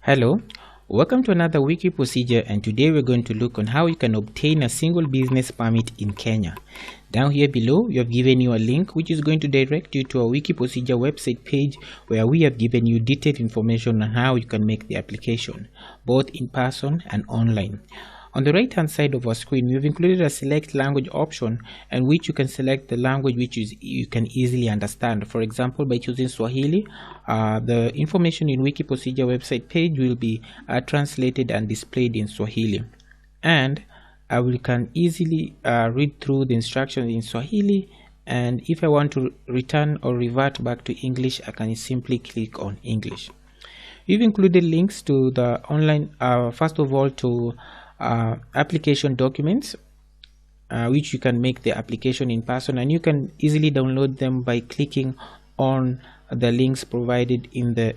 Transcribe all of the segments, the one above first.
Hello, welcome to another wiki procedure, and today we're going to look on how you can obtain a single business permit in Kenya. Down here below, we have given you a link which is going to direct you to a wiki procedure website page where we have given you detailed information on how you can make the application, both in person and online. On the right hand side of our screen, we've included a select language option, and which you can select the language which you can easily understand. For example, by choosing Swahili, the information in wiki procedure website page will be translated and displayed in Swahili, and we can easily read through the instructions in Swahili. And if I want to return or revert back to English, I can simply click on English. We've included links to the online, first of all, to application documents, which you can make the application in person, and you can easily download them by clicking on the links provided in the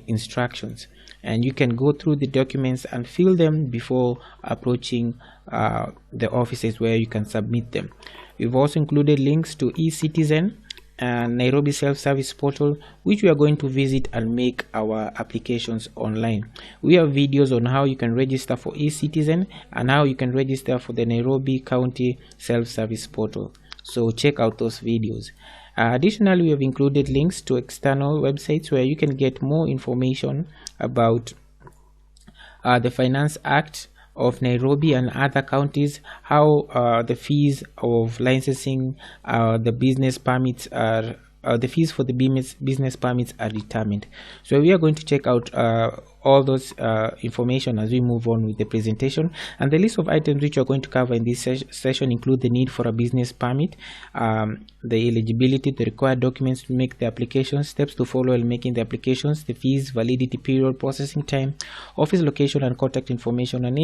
instructions, and you can go through the documents and fill them before approaching the offices where you can submit them. We've also included links to eCitizen and Nairobi self-service portal, which we are going to visit and make our applications online. We have videos on how you can register for eCitizen and how you can register for the Nairobi County self-service portal, so check out those videos. Additionally, we have included links to external websites where you can get more information about the Finance Act of Nairobi and other counties, how the fees of licensing the business permits are, the fees for the business permits are determined. So we are going to check out all those information as we move on with the presentation. And the list of items which we are going to cover in this session include the need for a business permit, the eligibility, the required documents to make the application, steps to follow in making the applications, the fees, validity period, processing time, office location and contact information, and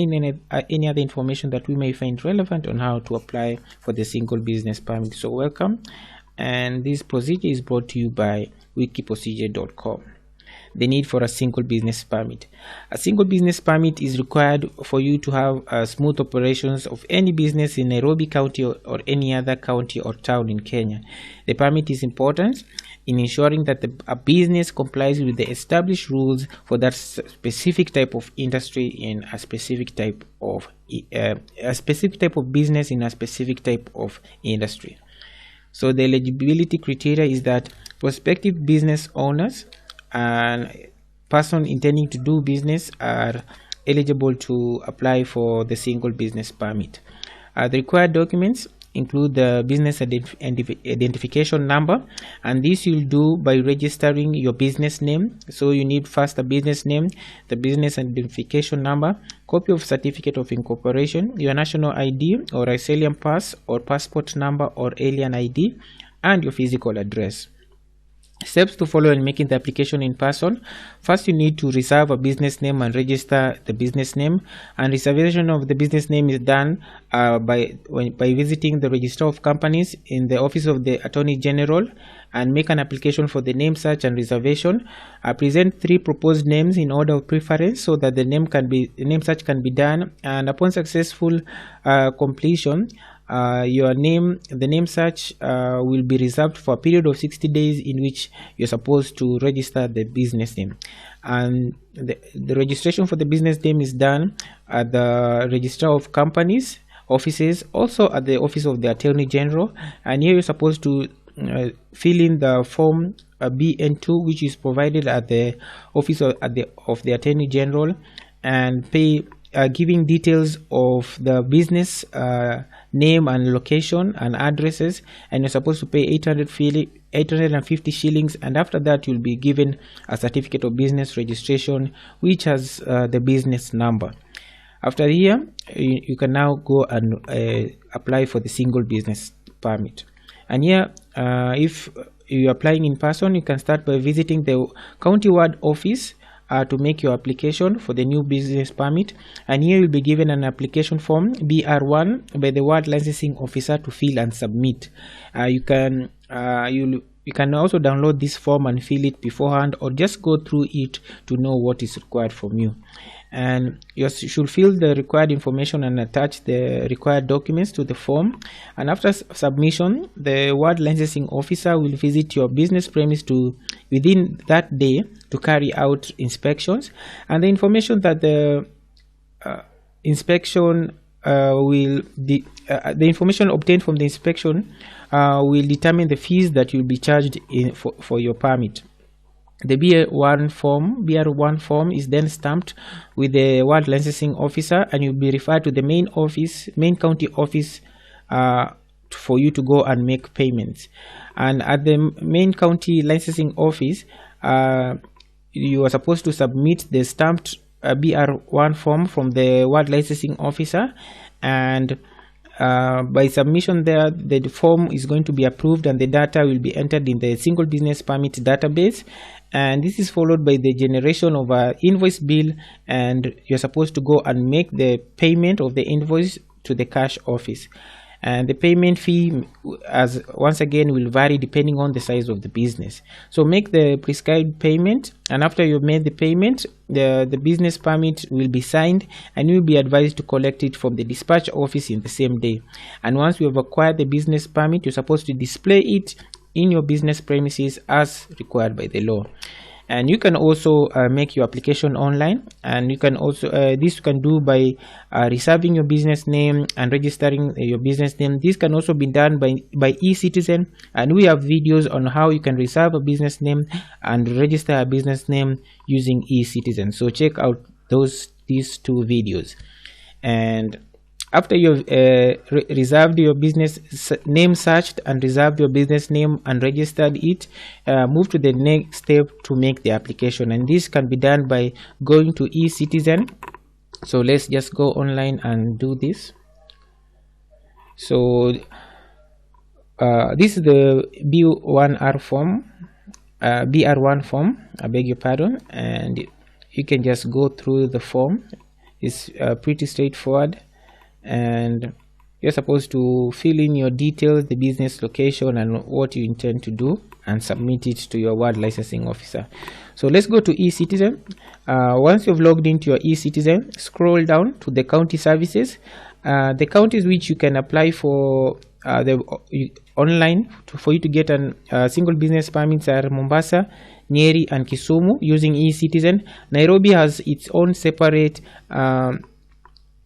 any other information that we may find relevant on how to apply for the single business permit. So welcome, and this procedure is brought to you by wikiprocedure.com. The need for a single business permit. A single business permit is required for you to have smooth operations of any business in Nairobi County or any other county or town in Kenya. The permit is important in ensuring that a business complies with the established rules for that specific type of industry in a specific type of business in a specific type of industry. So the eligibility criteria is that prospective business owners and person intending to do business are eligible to apply for the single business permit. The required documents include the business identification number, and this you'll do by registering your business name. So you need first a business name, the business identification number, copy of certificate of incorporation, your national ID or asylum pass or passport number or alien ID, and your physical address. Steps to follow in making the application in person. First, you need to reserve a business name and register the business name. And reservation of the business name is done by visiting the Register of Companies in the Office of the Attorney General, and make an application for the name search and reservation. Present 3 proposed names in order of preference so that the name search can be done. And upon successful completion, the name search will be reserved for a period of 60 days in which you're supposed to register the business name. And the registration for the business name is done at the Register of Companies offices, also at the Office of the Attorney General. And here you're supposed to fill in the form BN2, which is provided at the Office of the Attorney General, and pay giving details of the business name and location and addresses, and you're supposed to pay 850 shillings, and after that you'll be given a certificate of business registration which has the business number. After here, you can now go and apply for the single business permit. And here, if you're applying in person, you can start by visiting the county ward office to make your application for the new business permit. And here you'll be given an application form BR1 by the ward licensing officer to fill and submit. You'll you can also download this form and fill it beforehand, or just go through it to know what is required from you. And you should fill the required information and attach the required documents to the form. And after submission, the ward licensing officer will visit your business premise within that day to carry out inspections, and the information that the inspection the information obtained from the inspection will determine the fees that you'll be charged for your permit. The BR1 form is then stamped with the ward licensing officer, and you'll be referred to the main county office for you to go and make payments. And at the main county licensing office, you are supposed to submit the stamped BR1 form from the ward licensing officer, and by submission there, the form is going to be approved and the data will be entered in the single business permit database. And this is followed by the generation of an invoice bill, and you're supposed to go and make the payment of the invoice to the cash office. And the payment fee, as once again, will vary depending on the size of the business. So make the prescribed payment, and after you've made the payment, the business permit will be signed, and you'll be advised to collect it from the dispatch office in the same day. And once you have acquired the business permit, you're supposed to display it in your business premises as required by the law. And you can also make your application online, and you can also this you can do by reserving your business name and registering your business name. This can also be done by eCitizen, and we have videos on how you can reserve a business name and register a business name using eCitizen. So check out these two videos. And after you've reserved your business name, searched and reserved your business name and registered it, move to the next step to make the application. And this can be done by going to eCitizen. So let's just go online and do this. So this is the B1R form, BR1 form, I beg your pardon, and you can just go through the form. It's pretty straightforward. And you're supposed to fill in your details, the business location, and what you intend to do, and submit it to your ward licensing officer. So let's go to eCitizen. Once you've logged into your eCitizen, scroll down to the county services. The counties which you can apply for online for you to get a single business permits are Mombasa, Nyeri, and Kisumu using eCitizen. Nairobi has its own separate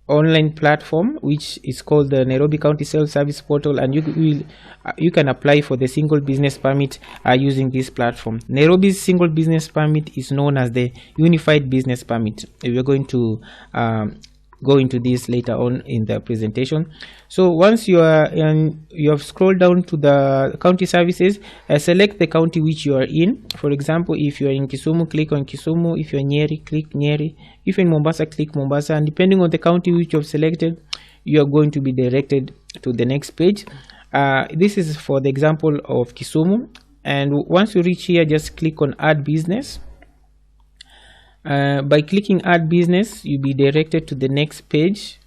online platform which is called the Nairobi County Self-Service Portal, and you can apply for the single business permit using this platform. Nairobi's single business permit is known as the Unified Business Permit. We are going to go into this later on in the presentation. So once you have scrolled down to the county services, select the county which you are in. For example, if you are in Kisumu, click on Kisumu. If you're in Nyeri, click Nyeri. If you're in Mombasa, click Mombasa. And depending on the county which you have selected, you are going to be directed to the next page. This is for the example of Kisumu. And once you reach here, just click on Add Business. By clicking Add Business, you'll be directed to the next page.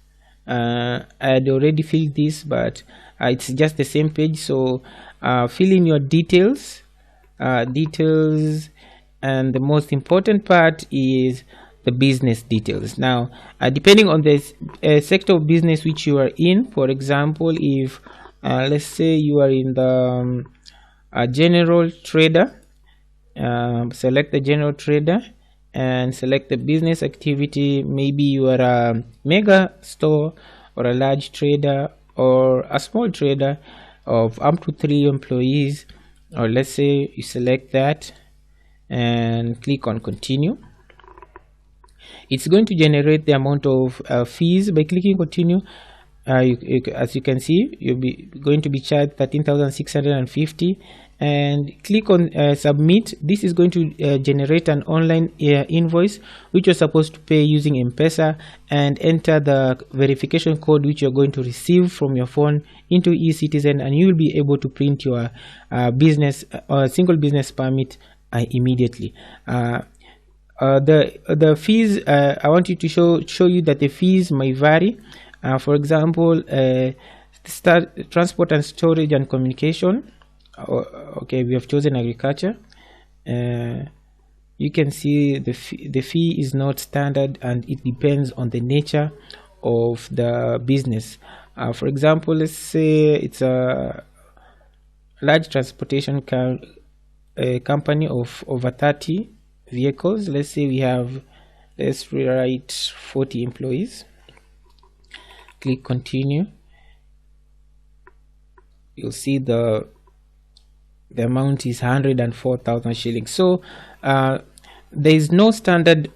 I had already filled this, but it's just the same page. So fill in your details, and the most important part is the business details. Now, depending on the sector of business which you are in, for example, if let's say you are in the general trader, select the general trader and select the business activity. Maybe you are a mega store or a large trader or a small trader of up to 3 employees, or let's say you select that and click on continue. It's going to generate the amount of fees. By clicking continue, as you can see, you'll be going to be charged 13,650, and click on submit. This is going to generate an online invoice which you're supposed to pay using M-Pesa, and enter the verification code which you're going to receive from your phone into eCitizen, and you will be able to print your business single business permit immediately. The fees, I want you to show you that the fees may vary. For example, transport and storage and communication, Okay, we have chosen agriculture. You can see the fee is not standard, and it depends on the nature of the business. For example, let's say it's a large transportation company of over 30 vehicles. Let's say let's rewrite 40 employees. Click continue. You'll see the amount is 104,000 shillings. So there is no standard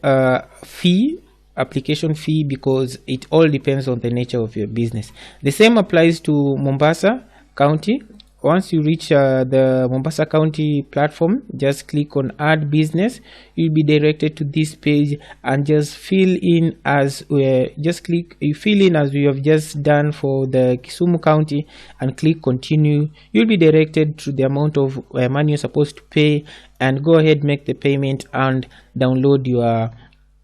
application fee, because it all depends on the nature of your business. The same applies to Mombasa County. Once you reach the Mombasa County platform, just click on add business. You'll be directed to this page, and just fill in as you fill in as we have just done for the Kisumu County, and click continue. You'll be directed to the amount of money you're supposed to pay, and go ahead, make the payment, and download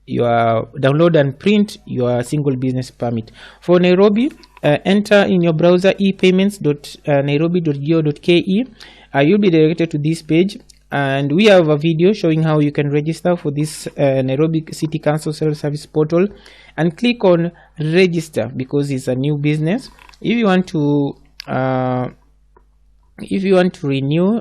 download and print your single business permit. For Nairobi, enter in your browser epayments.nairobi.go.ke. You'll be directed to this page, and we have a video showing how you can register for this Nairobi City Council self-service portal, and click on register because it's a new business. If you want to renew,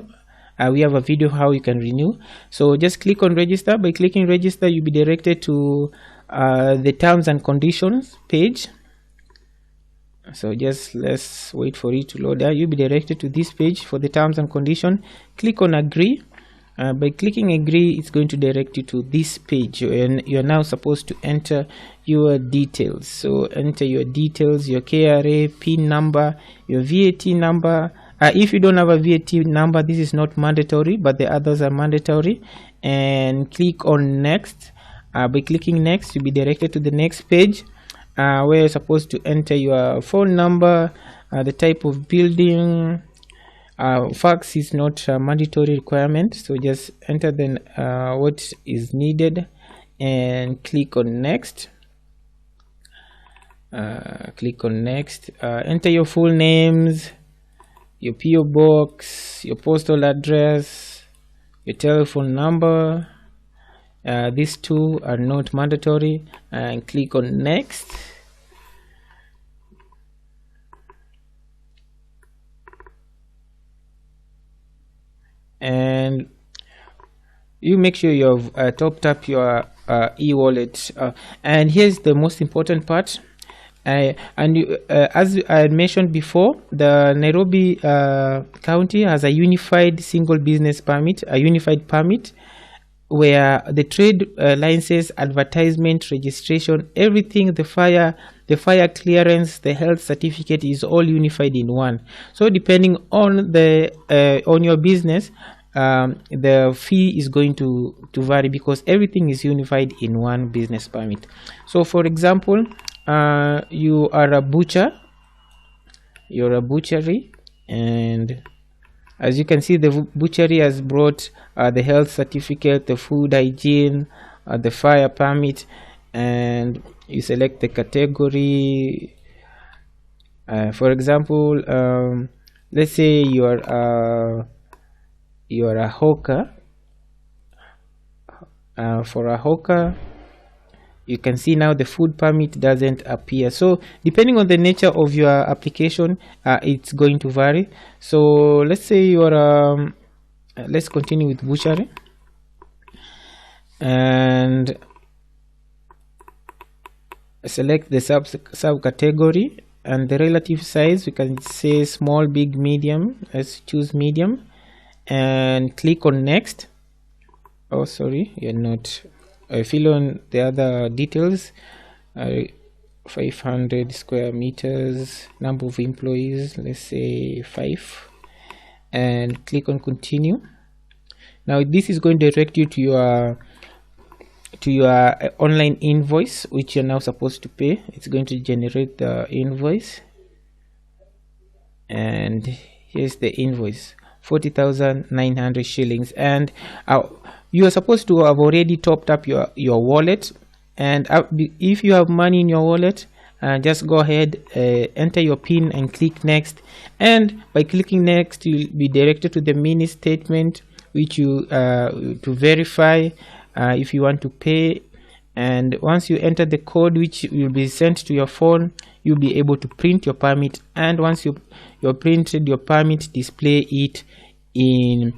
we have a video how you can renew. So just click on register. By clicking register, you'll be directed to the terms and conditions page. So let's wait for it to load there. You'll be directed to this page for the terms and condition. Click on agree. By clicking agree, it's going to direct you to this page, and you're now supposed to enter your details. So enter your details, your KRA, PIN number, your VAT number. If you don't have a VAT number, this is not mandatory, but the others are mandatory. And click on next. By clicking next, you'll be directed to the next page, where you're supposed to enter your phone number, the type of building. Fax is not a mandatory requirement, so just enter then what is needed, and click on next. Enter your full names, your PO box, your postal address, your telephone number. These two are not mandatory, and click on next. And you make sure you have topped up your e-wallet. And here's the most important part. As I had mentioned before, the Nairobi County has a unified single business permit, a unified permit, where the trade license, advertisement, registration, everything, the fire clearance, the health certificate is all unified in one. So depending on on your business, the fee is going to vary, because everything is unified in one business permit. So for example, you are a butcher, you're a butchery, and as you can see, the butchery has brought the health certificate, the food hygiene, the fire permit, and you select the category. For example, let's say you are a hawker. For a hawker, you can see now the food permit doesn't appear. So depending on the nature of your application, it's going to vary. So let's say you are let's continue with butchery, and select the subcategory, and the relative size, we can say small, big, medium. Let's choose medium, and click on next. Oh, sorry, you're not. Fill on the other details. 500 square meters, number of employees, let's say 5, and click on continue. Now this is going to direct you to your online invoice, which you're now supposed to pay. It's going to generate the invoice, and here's the invoice, 40,900 shillings. And you are supposed to have already topped up your wallet, and if you have money in your wallet, just go ahead, enter your PIN and click next, and by clicking next you'll be directed to the mini statement which you to verify if you want to pay. And once you enter the code which will be sent to your phone, you'll be able to print your permit, and once you printed your permit, display it in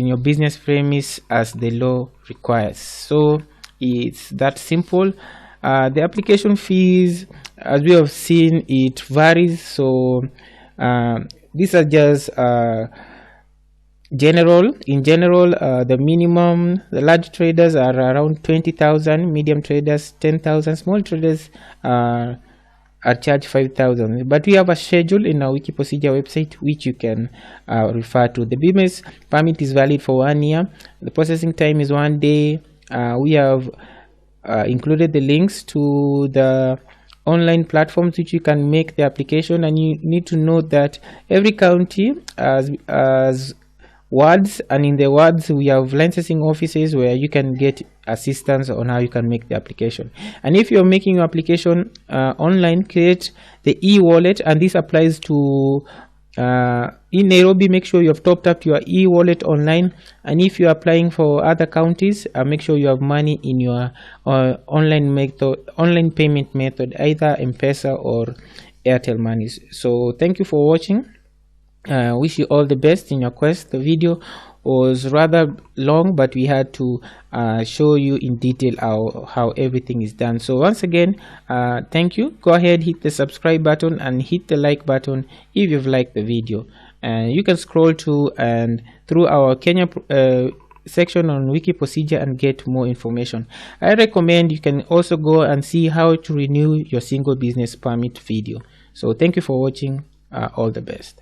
your business premise as the law requires. So it's that simple. The application fees, as we have seen, it varies. So these are just in general. The minimum, the large traders are around 20,000, medium traders 10,000, small traders are charged 5,000. But we have a schedule in our wiki procedure website which you can refer to. The business permit is valid for 1 year. The processing time is 1 day. We have included the links to the online platforms which you can make the application, and you need to note that every county as wards, and in the wards we have licensing offices where you can get assistance on how you can make the application. And if you're making your application online, create the e-wallet, and this applies to in Nairobi. Make sure you have topped up your e-wallet online, and if you're applying for other counties, make sure you have money in your online payment method, either M-Pesa or Airtel Money. So thank you for watching. Wish you all the best in your quest. The video was rather long, but we had to show you in detail how everything is done. So once again, thank you. Go ahead, hit the subscribe button and hit the like button if you've liked the video. And you can scroll to and through our Kenya section on wiki procedure and get more information. I recommend you can also go and see how to renew your single business permit video. So thank you for watching. All the best.